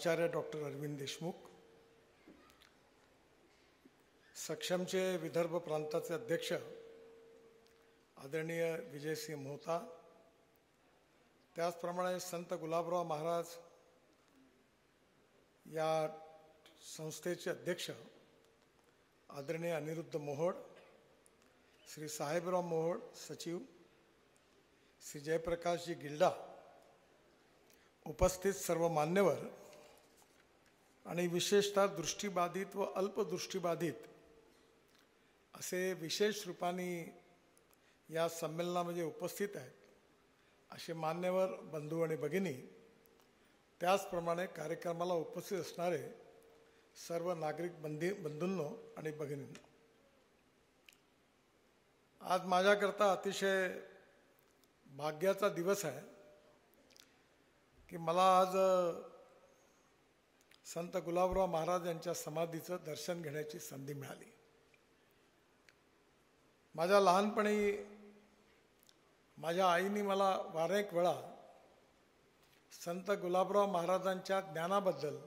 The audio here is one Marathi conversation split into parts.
आचार्य डॉक्टर अरविंद देशमुख, सक्षमचे विदर्भ प्रांताचे अध्यक्ष आदरणीय विजयसिंह मोहता, त्याचप्रमाणे संत गुलाबराव महाराज या संस्थेचे अध्यक्ष आदरणीय अनिरुद्ध मोहोळ, श्री साहेबराव मोहोळ सचिव, श्री जयप्रकाशजी गिल्डा, उपस्थित सर्व मान्यवर आणि विशेषतः दृष्टिबाधित व अल्पदृष्टिबाधित असे विशेष रूपाने या संमेलनामध्ये उपस्थित आहेत असे मान्यवर बंधू आणि भगिनी, त्याचप्रमाणे कार्यक्रमाला उपस्थित असणारे सर्व नागरिक बंधूंनो आणि भगिनींनो, आज माझ्याकरता अतिशय भाग्याचा दिवस आहे की मला आज संत गुलाबराव महाराज यांच्या समाधीचं दर्शन घेण्याची संधी मिळाली. माझ्या लहानपणी माझ्या आईने मला वारेक वेळा संत गुलाबराव महाराजांच्या ज्ञानाबद्दल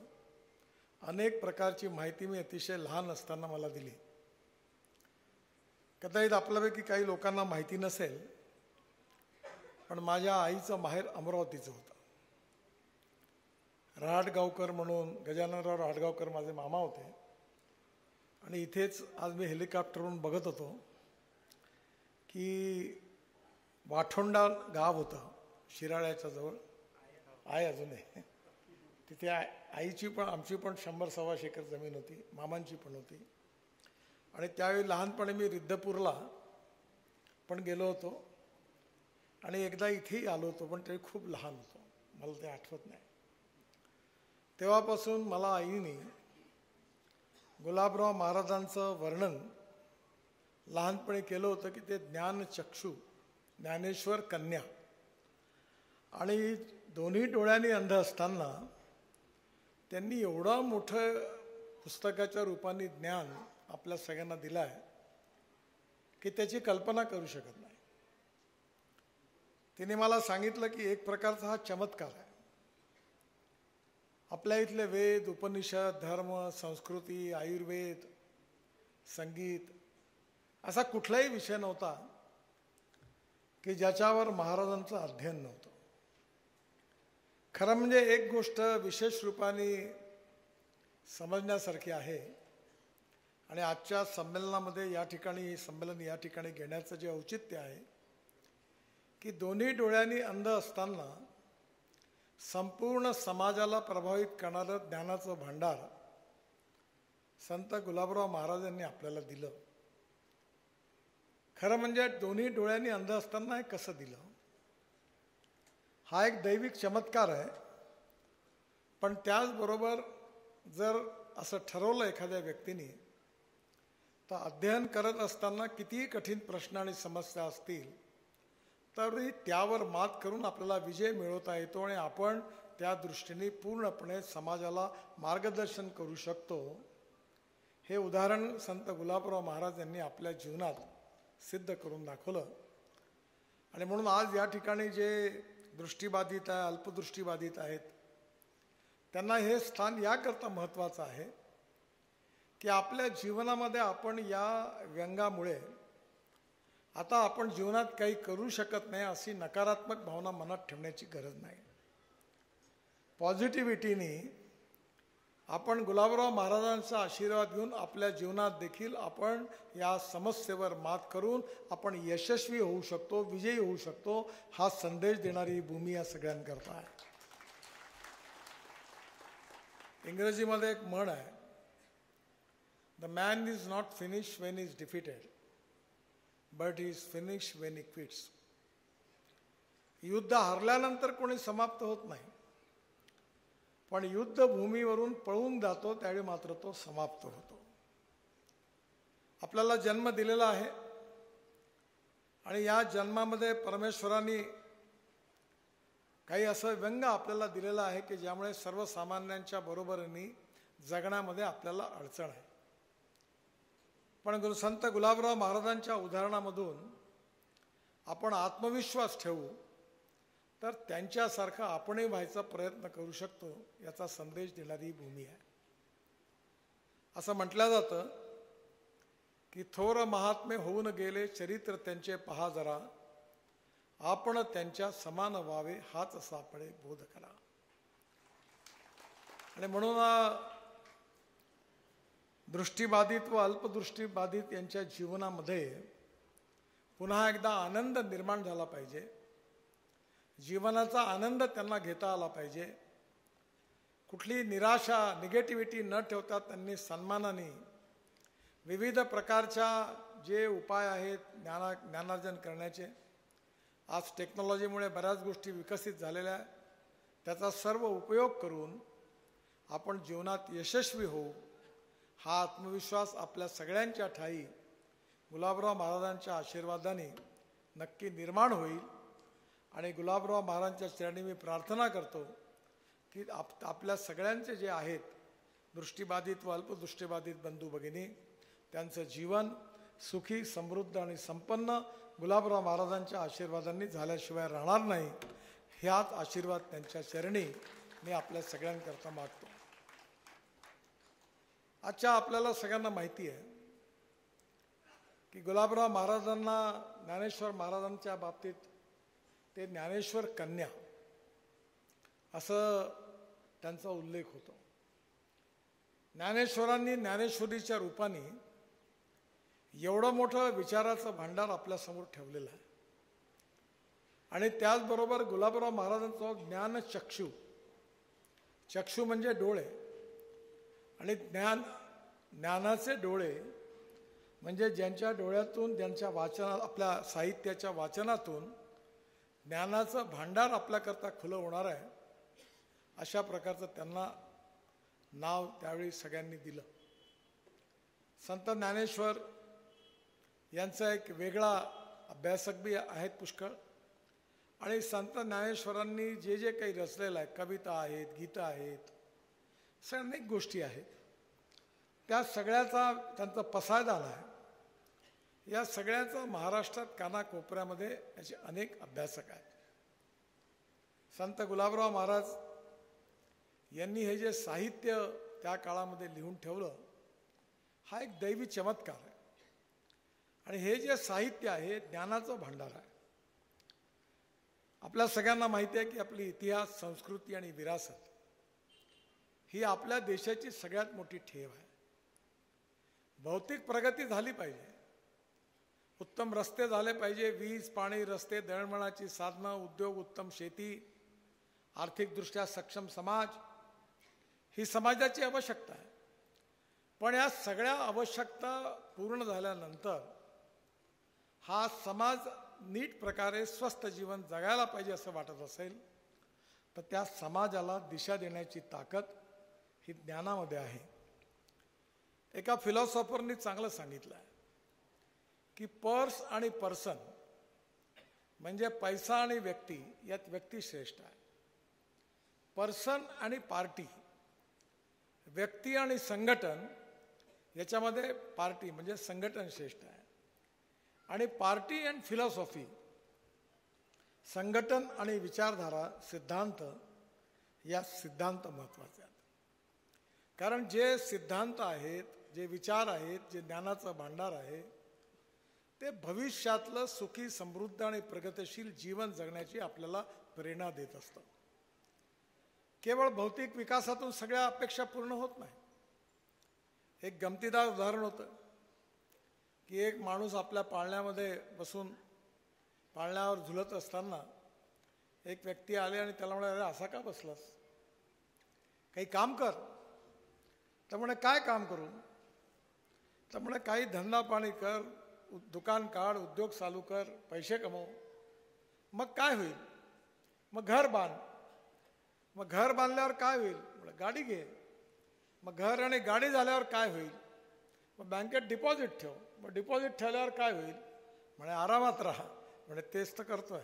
अनेक प्रकारची माहिती मी अतिशय लहान असताना मला दिली. कदाचित आपल्यापैकी काही लोकांना माहिती नसेल, पण माझ्या आईचं माहेर अमरावतीचं होतं. राहटगावकर म्हणून गजाननराव राहटगावकर माझे मामा होते आणि इथेच आज मी हेलिकॉप्टरवरून बघत होतो की वाठोंडा गाव होतं शिराळ्याच्या जवळ आहे अजूनही. तिथे आईची पण आमची पण 100-125 एकर जमीन होती, मामांची पण होती. आणि त्यावेळी लहानपणी मी रिद्धपूरला पण गेलो होतो आणि एकदा इथेही आलो होतो, पण ते खूप लहान होतो, मला ते आठवत नाही. तेव्हापासून मला आईने गुलाबराव महाराजांचं वर्णन लहानपणी केलं होतं की ते ज्ञानचक्षू, ज्ञानेश्वर कन्या, आणि दोन्ही डोळ्यांनी अंध असताना त्यांनी एवढं मोठं पुस्तकाच्या रूपाने ज्ञान आपल्या सगळ्यांना दिलं आहे की त्याची कल्पना करू शकत नाही. तिने मला सांगितलं की एक प्रकारचा हा चमत्कार आहे. आपल्या इथले वेद, उपनिषद, धर्म, संस्कृती, आयुर्वेद, संगीत असा कुठलाही विषय नव्हता की ज्याच्यावर महाराजांचं अध्ययन नव्हतं. खरं म्हणजे एक गोष्ट विशेष रूपाने समजण्यासारखी आहे आणि आजच्या संमेलनामध्ये या ठिकाणी घेण्याचं जे औचित्य आहे की दोन्ही डोळ्यांनी अंध असताना संपूर्ण समाजाला प्रभावित करणारं ज्ञानाचं भांडार संत गुलाबराव महाराज यांनी आपल्याला दिलं. खरं म्हणजे दोन्ही डोळ्यांनी अंध असताना हे कसं दिलं, हा एक दैविक चमत्कार आहे. पण त्याचबरोबर जर असं ठरवलं एखाद्या व्यक्तीने, तर अध्ययन करत असताना कितीही कठीण प्रश्न आणि समस्या असतील तरी त्यावर मात करून आपल्याला विजय मिळवता येतो आणि आपण त्या दृष्टीने पूर्णपणे समाजाला मार्गदर्शन करू शकतो. हे उदाहरण संत गुलाबराव महाराज यांनी आपल्या जीवनात सिद्ध करून दाखवलं. आणि म्हणून आज या ठिकाणी जे दृष्टिबाधित आहे, अल्पदृष्टिबाधित आहेत, त्यांना हे स्थान याकरता महत्त्वाचं आहे की आपल्या जीवनामध्ये आपण या व्यंगामुळे आता आपण जीवनात काही करू शकत नाही अशी नकारात्मक भावना मनात ठेवण्याची गरज नाही. पॉझिटिव्हिटीने आपण गुलाबराव महाराजांचा आशीर्वाद घेऊन आपल्या जीवनात देखील आपण या समस्येवर मात करून आपण यशस्वी होऊ शकतो, विजयी होऊ शकतो, हा संदेश देणारी भूमी या सगळ्यांकरता आहे. इंग्रजीमध्ये एक म्हण आहे, the man is not finish Wien is defeated, but is finish when he quits. युद्ध हरल्यानंतर कोणी समाप्त होत नाही, पण युद्धभूमीवरून पळून जातो त्यावेळी मात्र तो समाप्त होतो. आपल्याला जन्म दिलेला आहे आणि या जन्मामध्ये परमेश्वराने काही असं व्यंग आपल्याला दिलेलं आहे की ज्यामुळे सर्वसामान्यांच्या बरोबरीने जगण्यामध्ये आपल्याला अडचण आहे. पण संत गुलाबराव महाराजांच्या उदाहरणामधून आपण आत्मविश्वास ठेवू तर त्यांच्यासारखं आपणही व्हायचा प्रयत्न करू शकतो याचा संदेश देणारी भूमी आहे. असं म्हटलं जातं की थोर महात्मे होऊन गेले चरित्र त्यांचे पहा जरा, आपण त्यांच्या समान व्हावे हाच सापडे बोध करा. आणि म्हणून दृष्टीबाधित व अल्पदृष्टीबाधित यांच्या जीवनामध्ये पुन्हा एकदा आनंद निर्माण झाला पाहिजे. जीवनाचा आनंद त्यांना घेता आला पाहिजे. कुठली निराशा निगेटिव्हिटी न ठेवता त्यांनी सन्मानाने विविध प्रकारच्या जे उपाय आहेत ज्ञानार्जन करण्याचे, आज टेक्नॉलॉजीमुळे बऱ्याच गोष्टी विकसित झालेल्या आहेत, त्याचा सर्व उपयोग करून आपण जीवनात यशस्वी होऊ हा आत्मविश्वास आपल्या सगळ्यांच्या ठायी गुलाबराव महाराजांच्या आशीर्वादाने नक्की निर्माण होईल. आणि गुलाबराव महाराजांच्या चरणी मी प्रार्थना करतो की आपल्या सगळ्यांचे जे आहेत दृष्टीबाधित व अल्पदृष्टीबाधित बंधू भगिनी, त्यांचं जीवन सुखी समृद्ध आणि संपन्न गुलाबराव महाराजांच्या आशीर्वादांनी झाल्याशिवाय राहणार नाही. ह्याच आशीर्वाद त्यांच्या चरणी मी आपल्या सगळ्यांकरता मागतो. आजच्या आपल्याला सगळ्यांना माहिती आहे की गुलाबराव महाराजांना ज्ञानेश्वर महाराजांच्या बाबतीत ते ज्ञानेश्वर कन्या असं त्यांचा उल्लेख होतो. ज्ञानेश्वरांनी ज्ञानेश्वरीच्या रूपाने एवढं मोठं विचाराचं भांडार आपल्यासमोर ठेवलेलं आहे. आणि त्याचबरोबर गुलाबराव महाराजांचा ज्ञानचक्षु, चक्षु म्हणजे डोळे, आणि ज्ञानाचे डोळे म्हणजे ज्यांच्या डोळ्यातून ज्यांच्या आपल्या साहित्याच्या वाचनातून ज्ञानाचं भांडार आपल्याकरता खुलं होणार आहे, अशा प्रकारचं त्यांना नाव त्यावेळी सगळ्यांनी दिलं. संत ज्ञानेश्वर यांचा एक वेगळा अभ्यासक बी आहेत पुष्कळ. आणि संत ज्ञानेश्वरांनी जे जे काही रचलेलं आहे, कविता आहेत, गीतं आहेत, अनेक गोष्टी आहेत, त्या सगळ्याचा त्यांचा पसायदान आहे. या सगळ्याचा महाराष्ट्रात कानाकोपऱ्यामध्ये याचे अनेक अभ्यासक आहेत. संत गुलाबराव महाराज यांनी हे जे साहित्य त्या काळामध्ये लिहून ठेवलं हा एक दैवी चमत्कार आहे. आणि हे जे साहित्य आहे ज्ञानाचं भांडार आहे. आपल्या सगळ्यांना माहिती आहे की आपली इतिहास, संस्कृती आणि विरासत ही आपल्या देशाची सगळ्यात मोठी ठेव आहे. भौतिक प्रगती झाली पाहिजे, उत्तम रस्ते झाले पाहिजे, वीज, पाणी, रस्ते, दळणवळणाची साधनं, उद्योग, उत्तम शेती, आर्थिकदृष्ट्या सक्षम समाज ही समाजाची आवश्यकता आहे. पण या सगळ्या आवश्यकता पूर्ण झाल्यानंतर हा समाज नीट प्रकारे स्वस्थ जीवन जगायला पाहिजे असं वाटत असेल तर त्या समाजाला दिशा देण्याची ताकद ही ज्ञानामध्ये आहे. एका फिलॉसॉफरनी चांगलं सांगितलं आहे की पर्स आणि पर्सन म्हणजे पैसा आणि व्यक्ती यात व्यक्ती श्रेष्ठ आहे. पर्सन आणि पार्टी, व्यक्ती आणि संघटन याच्यामध्ये पार्टी म्हणजे संघटन श्रेष्ठ आहे. आणि पार्टी अँड फिलॉसॉफी, संघटन आणि विचारधारा, सिद्धांत, या सिद्धांत महत्त्वाचे आहेत. कारण जे सिद्धांत आहेत, जे विचार आहेत, जे ज्ञानाचं भांडार आहे ते भविष्यातलं सुखी, समृद्ध आणि प्रगतिशील जीवन जगण्याची आपल्याला प्रेरणा देत असतं. केवळ भौतिक विकासातून सगळ्या अपेक्षा पूर्ण होत नाही. एक गमतीदार उदाहरण होतं की एक माणूस आपल्या पाळण्यामध्ये बसून पाळण्यावर झुलत असताना एक व्यक्ती आले आणि त्याला म्हणाले, अरे असा का बसलास, काही काम कर. तर म्हणे काय काम करू. तर म्हणे काही धंदा पाणी कर, दुकान काढ, उद्योग चालू कर, पैसे कमव. मग काय होईल. मग घर बांध. मग घर बांधल्यावर काय होईल. म्हणजे गाडी घे. मग घर आणि गाडी झाल्यावर काय होईल. मग बँकेत डिपॉझिट ठेव. मग डिपॉझिट ठेवल्यावर काय होईल. म्हणे आरामात राहा. म्हणजे तेच तर करतोय.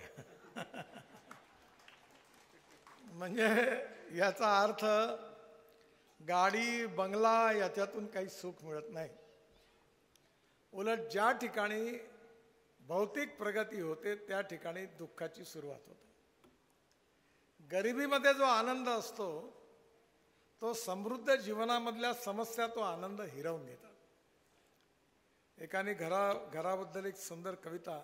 म्हणजे याचा अर्थ गाडी बंगला याच्यातून काही सुख मिळत नाही. उलट ज्या ठिकाणी भौतिक प्रगती होते त्या ठिकाणी दुःखाची सुरुवात होते. गरिबीमध्ये जो आनंद असतो तो समृद्ध जीवनामधल्या समस्या तो आनंद हिरावून घेतात. एकाने घराबद्दल एक सुंदर कविता,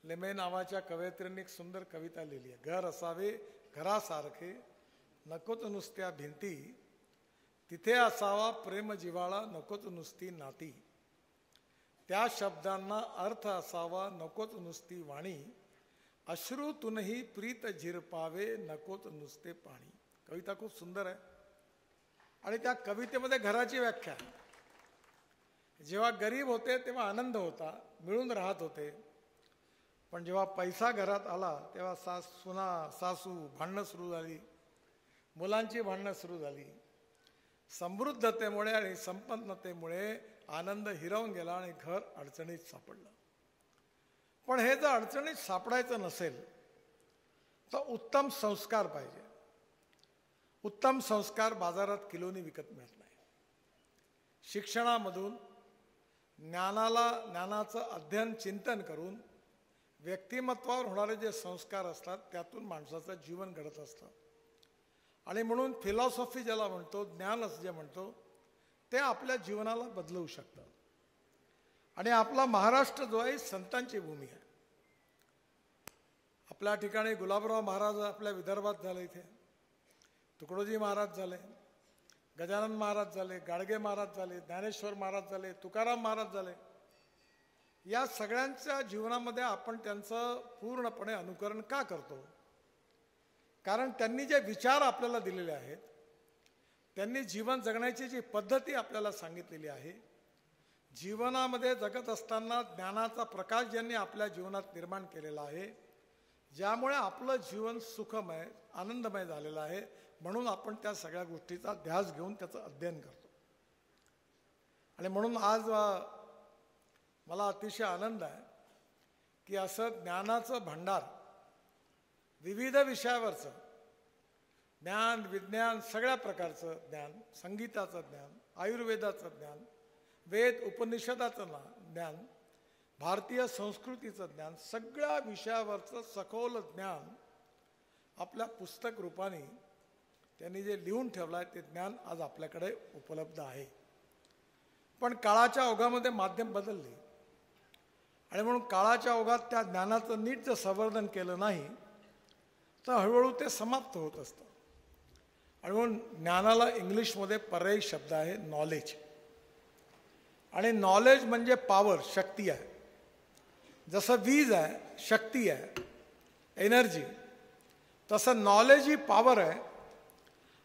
लेमे नावाच्या कवयित्रीने एक सुंदर कविता लिहिली आहे. घर असावे घरासारखे, नकोत नुसत्या भिंती, तिथे असावा प्रेम जिव्हाळा, नकोत नुसती नाती, त्या शब्दांना अर्थ असावा, नकोत नुसती वाणी, अश्रूतूनही प्रीत झिरपावे, नकोत नुसते पाणी. कविता खूप सुंदर आहे. आणि त्या कवितेमध्ये घराची व्याख्या आहे. जेव्हा गरीब होते तेव्हा आनंद होता, मिळून राहत होते. पण जेव्हा पैसा घरात आला तेव्हा सासू भांडणं सुरू झाली, मुलांची भांडणं सुरू झाली. समृद्धतेमुळे आणि संपन्नतेमुळे आनंद हिरावून गेला आणि घर अडचणीत सापडलं. पण हे जर अडचणीत सापडायचं नसेल तर उत्तम संस्कार पाहिजे. उत्तम संस्कार बाजारात किलोनी विकत मिळत नाही. शिक्षणामधून ज्ञानाचं अध्ययन चिंतन करून व्यक्तिमत्वावर होणारे जे संस्कार असतात त्यातून माणसाचं जीवन घडत असतं. आणि म्हणून फिलॉसॉफी ज्याला म्हणतो, ज्ञान जे म्हणतो, ते आपल्या जीवनाला बदलवू शकतं. आणि आपला महाराष्ट्र जो आहे संतांची भूमी आहे. आपल्या ठिकाणी गुलाबराव महाराज आपल्या विदर्भात झाले, इथे तुकडोजी महाराज झाले, गजानन महाराज झाले, गाडगे महाराज झाले, ज्ञानेश्वर महाराज झाले, तुकाराम महाराज झाले. या सगळ्यांच्या जीवनामध्ये आपण त्यांचं पूर्णपणे अनुकरण का करतो? कारण त्यांनी जे विचार आपल्याला दिलेले आहेत, त्यांनी जीवन जगण्याची जी पद्धती आपल्याला सांगितलेली आहे, जीवनामध्ये जगत असताना ज्ञानाचा प्रकाश ज्यांनी आपल्या जीवनात निर्माण केलेला आहे, ज्यामुळे आपलं जीवन सुखमय आनंदमय झालेलं आहे. म्हणून आपण त्या सगळ्या गोष्टीचा ध्यास घेऊन त्याचं अध्ययन करतो. आणि म्हणून आज मला अतिशय आनंद आहे की असं ज्ञानाचं भांडार, विविध विषयावरचं ज्ञान, विज्ञान, सगळ्या प्रकारचं ज्ञान, संगीताचं ज्ञान, आयुर्वेदाचं ज्ञान, वेद उपनिषदाचं ज्ञान, भारतीय संस्कृतीचं ज्ञान, सगळ्या विषयावरचं सखोल ज्ञान आपल्या पुस्तक रूपाने त्यांनी जे लिहून ठेवलं आहे ते ज्ञान आज आपल्याकडे उपलब्ध आहे. पण काळाच्या ओघामध्ये माध्यम बदलले आणि म्हणून काळाच्या ओघात त्या ज्ञानाचं नीट जर संवर्धन केलं नाही तर हळूहळू ते समाप्त होत असतं. आणि म्हणून ज्ञानाला इंग्लिशमध्ये पर्यायी शब्द आहे नॉलेज. आणि नॉलेज म्हणजे पॉवर, शक्ती आहे. जसं वीज आहे, शक्ती आहे, एनर्जी, तसं नॉलेज ही पॉवर आहे.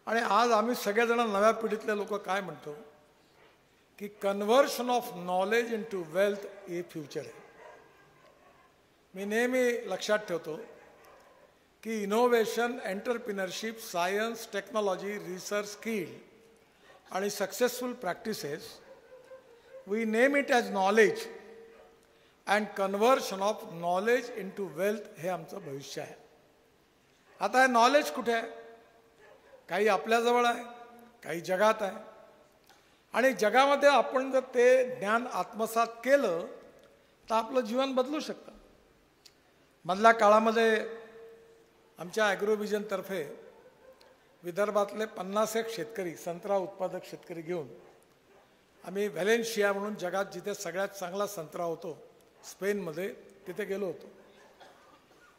आणि आज आम्ही सगळेजण नव्या पिढीतले लोक काय म्हणतो की conversion of knowledge into wealth हे फ्युचर आहे. मी नेहमी लक्षात ठेवतो की innovation, entrepreneurship, science, technology, research, skill आणि successful practices, we name it as knowledge and conversion of knowledge into wealth हे आमचं भविष्य आहे. आता हे नॉलेज कुठे आहे? काही आपल्याजवळ आहे, काही जगात आहे. आणि जगामध्ये आपण जर ते ज्ञान आत्मसात केलं तर आपलं जीवन बदलू शकतं. मधल्या काळामध्ये आमच्या ॲग्रोव्हिजनतर्फे विदर्भातले 50 शेतकरी, संत्रा उत्पादक शेतकरी घेऊन आम्ही व्हॅलेन्शिया म्हणून जगात जिथे सगळ्यात चांगला संत्रा होतो स्पेनमध्ये, तिथे गेलो होतो.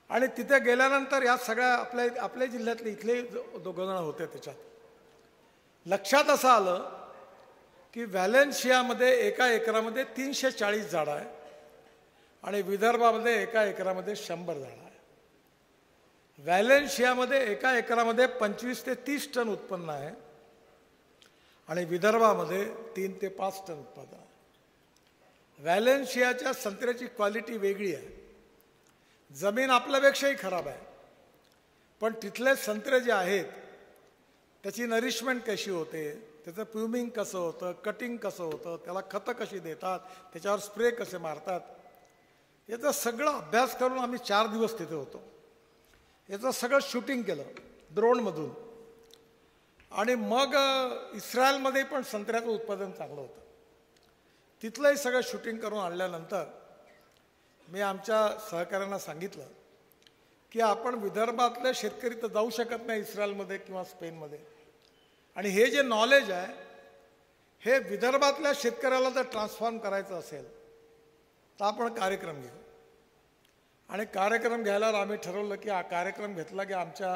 आणि तिथे गेल्यानंतर या सगळ्या आपल्या जिल्ह्यातले इथले दोघं जण होते. त्याच्यात लक्षात असं आलं की व्हॅलेन्शियामध्ये एका एकरामध्ये 340 झाडं आहे आणि विदर्भामध्ये एका एकरामध्ये 100 झाडं आहे. व्हॅलेन्शियामध्ये एका एकरामध्ये 25 ते 30 टन उत्पन्न आहे आणि विदर्भामध्ये 3 ते 5 टन उत्पादन आहे. व्हॅलेन्शियाच्या संत्र्याची क्वालिटी वेगळी आहे. जमीन आपल्यापेक्षाही खराब आहे, पण तिथले संत्रे जे आहेत त्याची नरिशमेंट कशी होते, त्याचं प्युमिंग कसं होतं, कटिंग कसं होतं, त्याला खतं कशी देतात, त्याच्यावर स्प्रे कसे मारतात, याचा सगळं अभ्यास करून आम्ही 4 दिवस तिथे होतो. याचं सगळं शूटिंग केलं ड्रोनमधून. आणि मग इस्रायलमध्ये पण संत्र्याचं उत्पादन चांगलं होतं. तिथलंही सगळं शूटिंग करून आणल्यानंतर मी आमच्या सहकाऱ्यांना सांगितलं की आपण विदर्भातले शेतकरी तर जाऊ शकत नाही इस्रायलमध्ये किंवा स्पेनमध्ये, आणि हे जे नॉलेज आहे हे विदर्भातल्या शेतकऱ्याला जर ट्रान्सफॉर्म करायचं असेल तर आपण कार्यक्रम घेऊ. आणि कार्यक्रम घ्यायला आम्ही ठरवलं की हा कार्यक्रम घेतला की आमच्या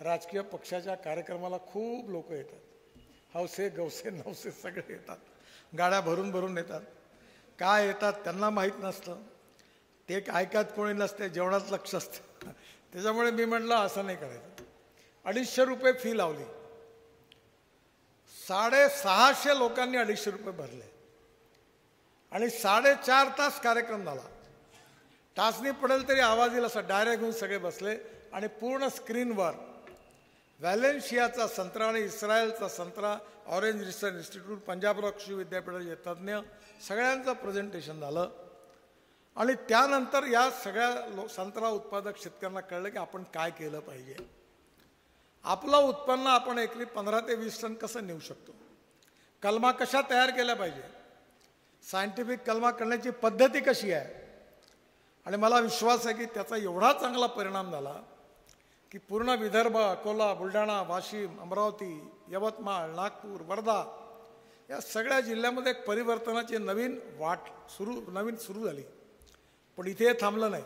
राजकीय पक्षाच्या कार्यक्रमाला खूप लोक येतात, हौसे गवसे नवसे सगळे येतात, गाड्या भरून भरून येतात. काय येतात त्यांना माहीत नसतं, ते ऐकत कोणी नसते, जेवणात लक्ष असतं. त्याच्यामुळे मी म्हटलं असं नाही करायचं. 250 रुपये फी लावली. 650 लोकांनी 250 रुपये भरले आणि 4.5 तास कार्यक्रम झाला. टाचणी पडेल तरी आवाज येईल असा डायरेक्ट घेऊन सगळे बसले आणि पूर्ण स्क्रीनवर व्हॅलेन्शियाचा संत्रा आणि इस्रायलचा संत्रा, ऑरेंज रिसर्च इन्स्टिट्यूट, पंजाबराव कृषी विद्यापीठाचे तज्ज्ञ सगळ्यांचं प्रेझेंटेशन झालं. आणि त्यानंतर या सगळ्या संत्रा उत्पादक शेतकऱ्यांना कळलं की आपण काय केलं पाहिजे. आपलं उत्पन्न आपण एकरी 15 ते 20 टन कसं नेऊ शकतो, कलमा कशा तयार केल्या पाहिजे, सायंटिफिक कलमा करण्याची पद्धती कशी आहे. आणि मला विश्वास आहे की त्याचा एवढा चांगला परिणाम झाला की पूर्ण विदर्भ, अकोला, बुलढाणा, वाशिम, अमरावती, यवतमाळ, नागपूर, वर्धा या सगळ्या जिल्ह्यामध्ये एक परिवर्तनाची नवीन वाट सुरू झाली. पण इथे थांबलं नाही.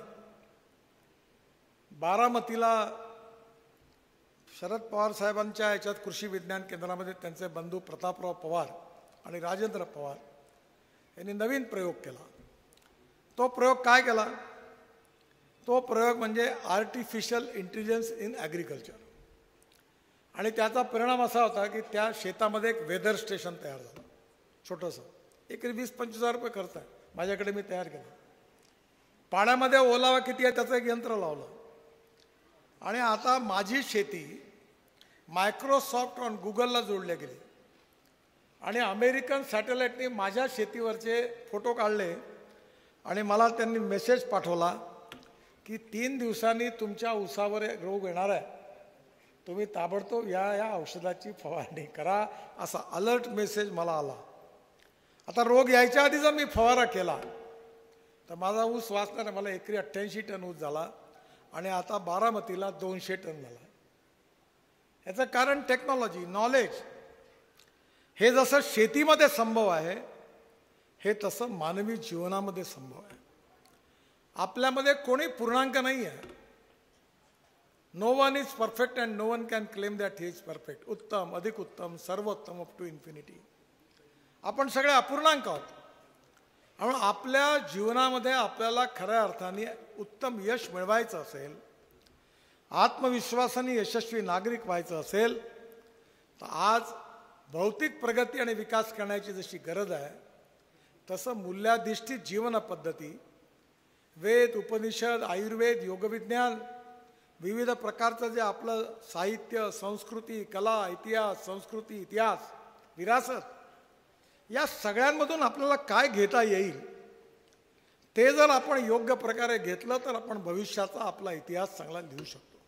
बारामतीला शरद पवार साहेबांच्या याच्यात कृषी विज्ञान केंद्रामध्ये त्यांचे बंधू प्रतापराव पवार आणि राजेंद्र पवार यांनी नवीन प्रयोग केला. तो प्रयोग काय केला? तो प्रयोग म्हणजे आर्टिफिशियल इंटेलिजन्स इन ॲग्रिकल्चर. आणि त्याचा परिणाम असा होता की त्या शेतामध्ये एक वेदर स्टेशन तयार झालं छोटंसं. एकरी 20-25 रुपये खर्च आहे, माझ्याकडे मी तयार केलं. पाण्यामध्ये ओलावा किती आहे त्याचं एक यंत्र लावलं. आणि आता माझी शेती मायक्रोसॉफ्ट ऑन गुगलला जोडल्या गेली आणि अमेरिकन सॅटेलाईटने माझ्या शेतीवरचे फोटो काढले आणि मला त्यांनी मेसेज पाठवला की 3 दिवसांनी तुमच्या ऊसावर रोग येणार आहे, तुम्ही ताबडतोब या औषधाची फवारणी करा, असा अलर्ट मेसेज मला आला. आता रोग यायच्या आधी जर मी फवारा केला तर माझा ऊस वाचणार आहे. मला एकरी 88 टन ऊस झाला आणि आता बारामतीला 200 टन झाला. याचं कारण टेक्नॉलॉजी, नॉलेज. हे जसं शेतीमध्ये संभव आहे हे तसं मानवी जीवनामध्ये संभव आहे. आपल्यामध्ये कोणी पूर्णांक नाही आहे. No one is perfect and no one can claim that he is perfect. उत्तम, अधिक उत्तम, सर्वोत्तम, अप टू इन्फिनिटी. आपण सगळे अपूर्णांक आहोत. म्हणून आपल्या जीवनामध्ये आपल्याला खऱ्या अर्थाने उत्तम यश मिळवायचं असेल, आत्मविश्वासाने यशस्वी नागरिक व्हायचं असेल तर आज भौतिक प्रगती आणि विकास करण्याची जशी गरज आहे तसं मूल्याधिष्ठित जीवन पद्धती, वेद, उपनिषद, आयुर्वेद, योगविज्ञान, विविध प्रकारचं जे आपलं साहित्य, संस्कृती, कला, इतिहास, संस्कृती, इतिहास, विरासत, या सगळ्यांमधून आपल्याला काय घेता येईल ते जर आपण योग्य प्रकारे घेतलं तर आपण भविष्याचा आपला इतिहास चांगला लिहू शकतो.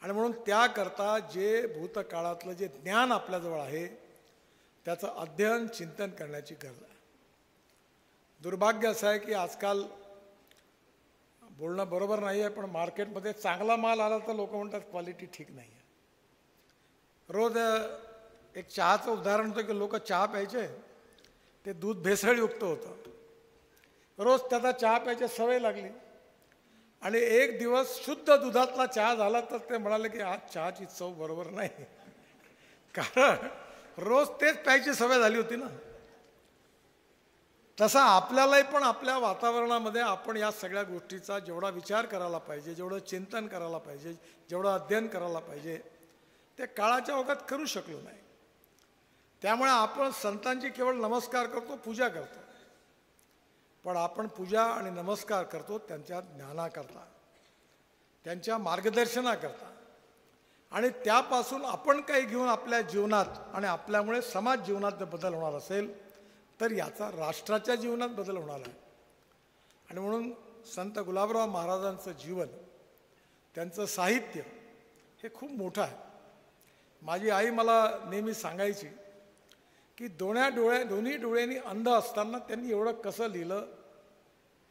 आणि म्हणून त्याकरता जे भूतकाळातलं जे ज्ञान आपल्याजवळ आहे त्याचं अध्ययन, चिंतन करण्याची गरज आहे. दुर्भाग्य असं आहे की आजकाल बोलणं बरोबर नाही आहे पण मार्केटमध्ये चांगला माल आला तर लोक म्हणतात क्वालिटी ठीक नाही आहे. रोज एक चहाचं उदाहरण होतं की लोक चहा प्यायचे, ते दूध भेसळयुक्त होतं. रोज त्याचा चहा प्यायची सवय लागली आणि एक दिवस शुद्ध दुधातला चहा झाला तर ते म्हणाले की आज चहाची चव बरोबर नाही, कारण रोज तेच प्यायची सवय झाली होती ना. तसा आपल्यालाही पण आपल्या वातावरणामध्ये आपण या सगळ्या गोष्टीचा जेवढा विचार करायला पाहिजे, जेवढं चिंतन करायला पाहिजे, जेवढं अध्ययन करायला पाहिजे ते काळाच्या ओघात करू शकलो नाही. त्यामुळे आपण संतांची केवळ नमस्कार करतो, पूजा करतो, पण आपण पूजा आणि नमस्कार करतो त्यांच्या ज्ञानाकरता, त्यांच्या मार्गदर्शनाकरता. आणि त्यापासून आपण काही घेऊन आपल्या जीवनात आणि आपल्यामुळे समाज जीवनात जर बदल होणार असेल तर याचा राष्ट्राच्या जीवनात बदल होणार आहे. आणि म्हणून संत गुलाबराव महाराजांचं जीवन, त्यांचं साहित्य हे खूप मोठं आहे. माझी आई मला नेहमी सांगायची की दोन्ही डोळ्यांनी अंध असताना त्यांनी एवढं कसं लिहिलं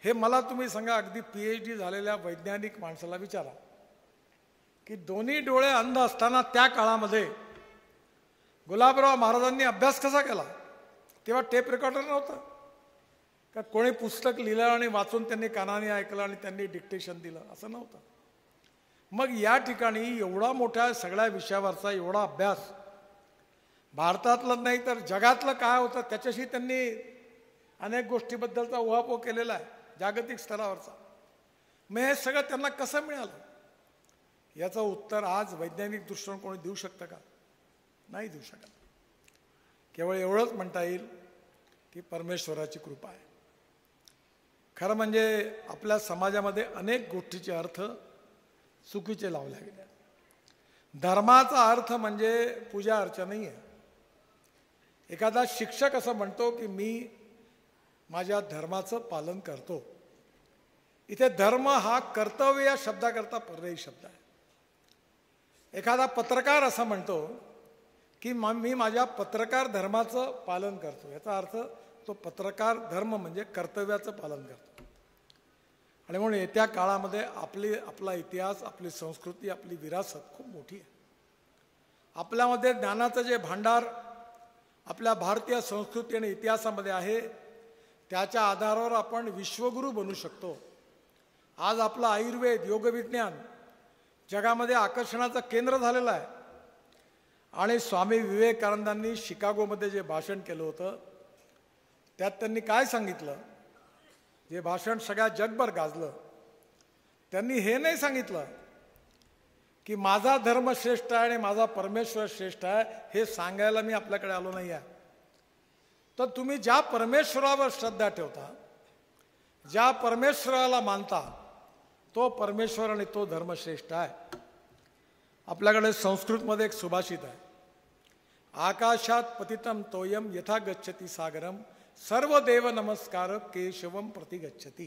हे मला तुम्ही सांगा, अगदी PhD झालेल्या वैज्ञानिक माणसाला विचारा की दोन्ही डोळे अंध असताना त्या काळामध्ये गुलाबराव महाराजांनी अभ्यास कसा केला? तेव्हा टेप रेकॉर्डर नव्हतं का कोणी पुस्तक लिहिलं आणि वाचून त्यांनी कानाने ऐकलं आणि त्यांनी डिक्टेशन दिलं, असं नव्हतं. मग या ठिकाणी एवढा मोठ्या सगळ्या विषयावरचा एवढा अभ्यास भारतातलं नाही तर जगातलं काय होतं त्याच्याशी त्यांनी अनेक गोष्टीबद्दलचा उहापोह केलेला आहे जागतिक स्तरावरचा. मग हे सगळं त्यांना कसं मिळालं? याचं उत्तर आज वैज्ञानिक दृष्टीने कोणी देऊ शकतं का? नाही देऊ शकत. केवळ एवढंच म्हणता येईल की परमेश्वराची कृपा आहे. खरं म्हणजे आपल्या समाजामध्ये अनेक गोष्टीचे अर्थ चुकीचे लावले गेले. धर्माचा अर्थ म्हणजे पूजा अर्चा नाही आहे. एखादा शिक्षक असं म्हणतो की मी माझ्या धर्माचं पालन करतो. इथे धर्म हा कर्तव्य या शब्दाकरता पर्यायी शब्द आहे. एखादा पत्रकार असं म्हणतो की मी माझ्या पत्रकार धर्माचं पालन करतो. याचा अर्थ तो पत्रकार धर्म म्हणजे कर्तव्याचं पालन करतो. आणि म्हणून येत्या काळामध्ये आपला इतिहास, आपली संस्कृती, आपली विरासत खूप मोठी आहे. आपल्यामध्ये ज्ञानाचं जे भांडार आपल्या भारतीय संस्कृती आणि इतिहासामध्ये आहे त्याच्या आधारावर आपण विश्वगुरू बनू शकतो. आज आपलं आयुर्वेद, योगविज्ञान जगामध्ये आकर्षणाचं केंद्र झालेलं आहे. आणि स्वामी विवेकानंदांनी शिकागोमध्ये जे भाषण केलं होतं त्यात त्यांनी काय सांगितलं? जे भाषण सगळ्या जगभर गाजलं. त्यांनी हे नाही सांगितलं की माझा धर्म श्रेष्ठ आहे आणि माझा परमेश्वर श्रेष्ठ आहे. हे सांगायला मी आपल्याकडे आलो नाही आहे. तर तुम्ही ज्या परमेश्वरावर श्रद्धा ठेवता, ज्या परमेश्वराला मानता, तो परमेश्वर आणि तो धर्म श्रेष्ठ आहे. आपल्याकडे संस्कृतमध्ये एक सुभाषित आहे, आकाशात पतितम तोयम यथा गच्छति सागरम सर्व देव नमस्कार केशवम प्रति गच्छति.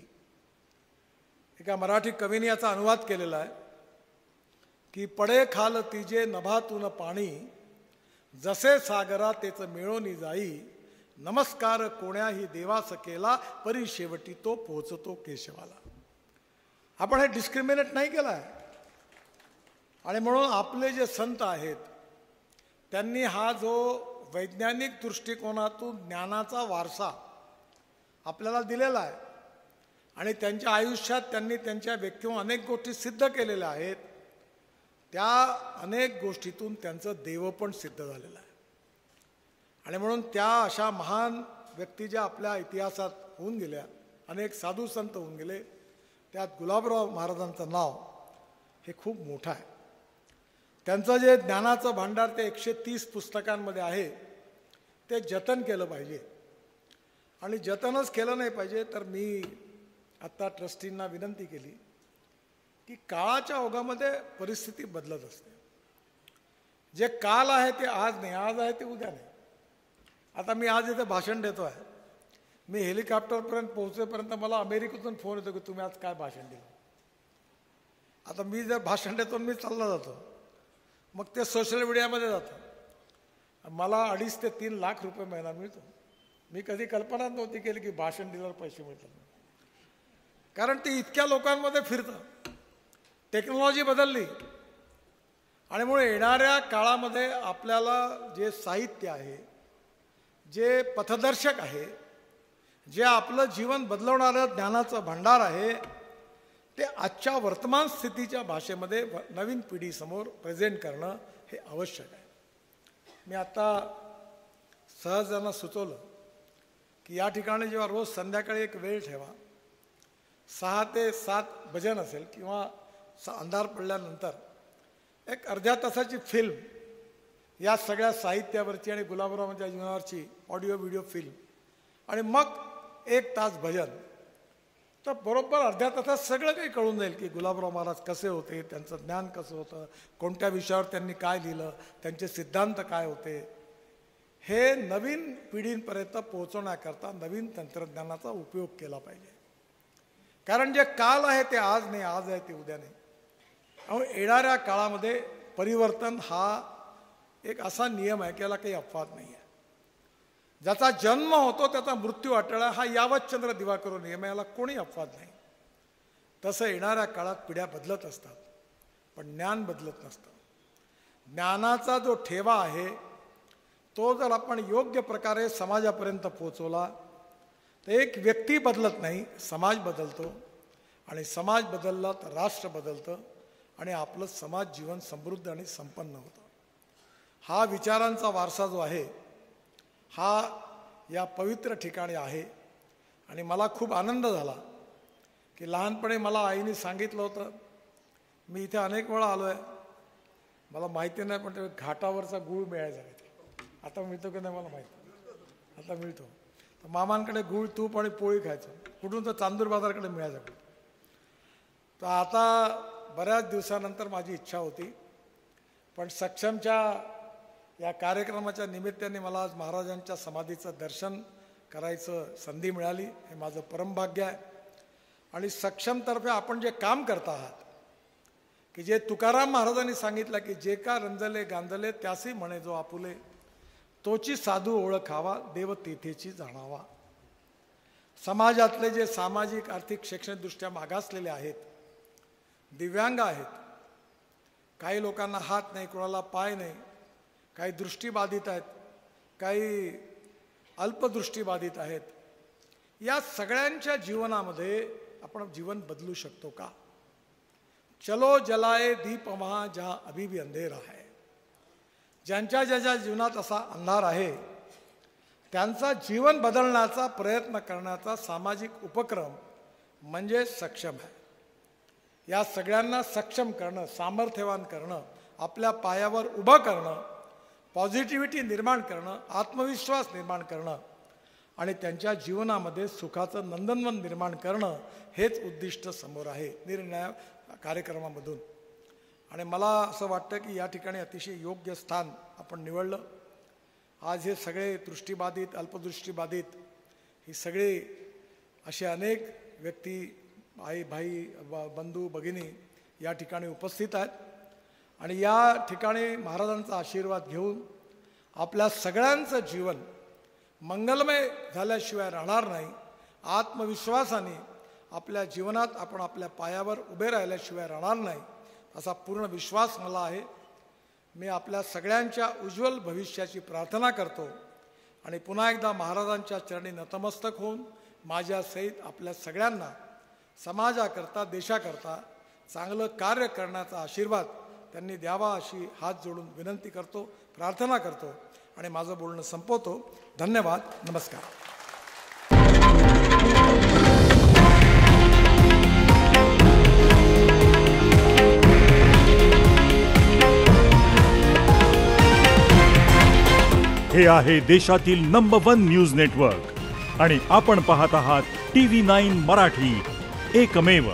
एका मराठी कवीने याचा अनुवाद केलेला आहे की पडे खाल तिजे नभातून पाणी जसे सागरा तेच मिळोनी जाई नमस्कार कोण्याही देवास केला परी शेवटी तो पोहोचतो केशवाला. आपण हे डिस्क्रिमिनेट नाही केलं आहे. आणि म्हणून आपले जे संत आहेत त्यांनी हा जो वैज्ञानिक दृष्टिकोनातून ज्ञानाचा वारसा आपल्याला दिलेला आहे आणि त्यांच्या आयुष्यात त्यांनी त्यांच्या व्यक्तीवर अनेक गोष्टी सिद्ध केलेल्या आहेत. त्या अनेक गोष्टीतून त्यांचं देवपण सिद्ध झालेलं आहे. आणि म्हणून त्या अशा महान व्यक्ती ज्या आपल्या इतिहासात होऊन गेल्या, अनेक साधू संत होऊन गेले, त्यात गुलाबराव महाराजांचं नाव हे खूप मोठं आहे. त्यांचं जे ज्ञानाचं भांडार ते 130 पुस्तकांमध्ये आहे ते जतन केलं पाहिजे. आणि जतनच केलं नाही पाहिजे तर मी आत्ता ट्रस्टींना विनंती केली की काळाच्या ओघामध्ये परिस्थिती बदलत असते. जे काल आहे ते आज नाही, आज आहे ते उद्या नाही. आता मी आज इथे भाषण देतो आहे, मी हेलिकॉप्टरपर्यंत पोहोचेपर्यंत मला अमेरिकेतून फोन येतो की तुम्ही आज काय भाषण दिलं. आता मी जर भाषण देतो मी चालला जातो, मग ते सोशल मीडियामध्ये जातं. मला 2.5 ते 3 लाख रुपये महिना मिळतो. मी कधी कल्पना नव्हती केली की भाषण दिल्यावर पैसे मिळतात. कारण ते इतक्या लोकांमध्ये फिरतं. टेक्नॉलॉजी बदलली आणि म्हणून येणाऱ्या काळामध्ये आपल्याला जे साहित्य आहे, जे पथदर्शक आहे, जे आपलं जीवन बदलवणारं ज्ञानाचं भांडार आहे ते आजच्या वर्तमान स्थितीच्या भाषेमध्ये नवीन पिढीसमोर प्रेझेंट करणं हे आवश्यक आहे. मी आता सहजांना सुचवलं की या ठिकाणी जेव्हा रोज संध्याकाळी एक वेळ ठेवा, 6 ते 7 भजन असेल किंवा अंधार पडल्यानंतर एक अर्ध्या तासाची फिल्म या सगळ्या साहित्यावरची आणि गुलाबरावांच्या जीवनावरची ऑडिओ व्हिडिओ फिल्म आणि मग 1 तास भजन. तर बरोबर अर्ध्या तासात सगळं काही कळून जाईल की गुलाबराव महाराज कसे होते, त्यांचं ज्ञान कसं होतं, कोणत्या विषयावर त्यांनी काय लिहिलं, त्यांचे सिद्धांत काय होते. हे नवीन पिढींपर्यंत पोहोचवण्याकरता नवीन तंत्रज्ञानाचा उपयोग केला पाहिजे. कारण जे काल आहे ते आज नाही, आज आहे ते उद्या नाही. त्यामुळे येणाऱ्या काळामध्ये परिवर्तन हा एक असा नियम आहे की याला काही अपवाद नाही आहे. ज्याचा जन्म होतो त्याचा मृत्यू अटळ हा यावत चंद्र दिवाकरो नियम, याला कोणी अपवाद नाही. तसं येणाऱ्या काळात पिढ्या बदलत असतात, पण ज्ञान बदलत नसतं. ज्ञानाचा जो ठेवा आहे तो जर आपण योग्य प्रकारे समाजापर्यंत पोहोचवला तर एक व्यक्ती बदलत नाही, समाज बदलतो. आणि समाज बदलला तर राष्ट्र बदलतं आणि आपलं समाज जीवन समृद्ध आणि संपन्न होतं. हा विचारांचा वारसा जो आहे हा या पवित्र ठिकाणी आहे. आणि मला खूप आनंद झाला की लहानपणी मला आईने सांगितलं होतं, मी इथे अनेक वेळा आलो आहे, मला माहिती नाही पण ते घाटावरचा गूळ मिळायचा इथे. आता मिळतो की नाही मला माहिती, आता मिळतो. तर मामांकडे गूळ तूप आणि पोळी खायचं, कुठून तर चांदूर बाजारकडे मिळायचं. तर आता बऱ्याच दिवसानंतर माझी इच्छा होती, पण सक्षमच्या या कार्यक्रमाच्या निमित्ताने मला आज महाराजांच्या समाधीचं दर्शन करायचं संधी मिळाली, हे माझं परमभाग्य आहे. आणि सक्षमतर्फे आपण जे काम करत आहात की जे तुकाराम महाराजांनी सांगितलं की जे का रंजले गांजले त्यासी म्हणे जो आपुले, तोची साधू ओळखावा देव तेथेची जाणावा. समाजातले जे सामाजिक आर्थिक शैक्षणिकदृष्ट्या मागासलेले आहेत, दिव्यांग आहेत, काही लोकांना हात नाही, कोणाला पाय नाही, काही दृष्टीबाधित आहेत, काही अल्पदृष्टीबाधित आहेत, या सगळ्यांच्या जीवनामध्ये आपण जीवन बदलू शकतो का? चलो जलाए दीप वहाँ जहाँ अभी भी अंधेरा है. ज्यांच्या ज्याच्या जीवनात असा अंधार आहे त्यांचा जीवन बदलण्याचा प्रयत्न करण्याचा सामाजिक उपक्रम म्हणजे सक्षम आहे. या सगळ्यांना सक्षम करणं, सामर्थ्यवान करणं, आपल्या पायावर उभं करणं, पॉझिटिव्हिटी निर्माण करणं, आत्मविश्वास निर्माण करणं आणि त्यांच्या जीवनामध्ये सुखाचं नंदनवन निर्माण करणं हेच उद्दिष्ट समोर आहे निरनिराळ्या कार्यक्रमामधून. आणि मला असं वाटतं की या ठिकाणी अतिशय योग्य स्थान आपण निवडलं. आज हे सगळे दृष्टीबाधित, अल्पदृष्टीबाधित ही सगळे असे अनेक व्यक्ती, आई भाई बंधू भगिनी या ठिकाणी उपस्थित आहेत. आणि या ठिकाणी महाराजांचा आशीर्वाद घेऊन आपल्या सगळ्यांचं जीवन मंगलमय झाल्याशिवाय राहणार नाही. आत्मविश्वासाने आपल्या जीवनात आपण आपल्या पायावर उभे राहिल्याशिवाय राहणार नाही असा पूर्ण विश्वास मला आहे. मी आपल्या सगळ्यांच्या उज्ज्वल भविष्याची प्रार्थना करतो आणि पुन्हा एकदा महाराजांच्या चरणी नतमस्तक होऊन माझ्यासहित आपल्या सगळ्यांना समाजाकरता, देशाकरता चांगलं कार्य करण्याचा आशीर्वाद त्यांनी द्यावा अशी हात जोडून विनंती करतो, प्रार्थना करतो आणि माझं बोलणं संपवतो. धन्यवाद. नमस्कार. हे आहे देशातील नंबर 1 न्यूज नेटवर्क आणि आपण पाहत आहात TV9 मराठी, एकमेव.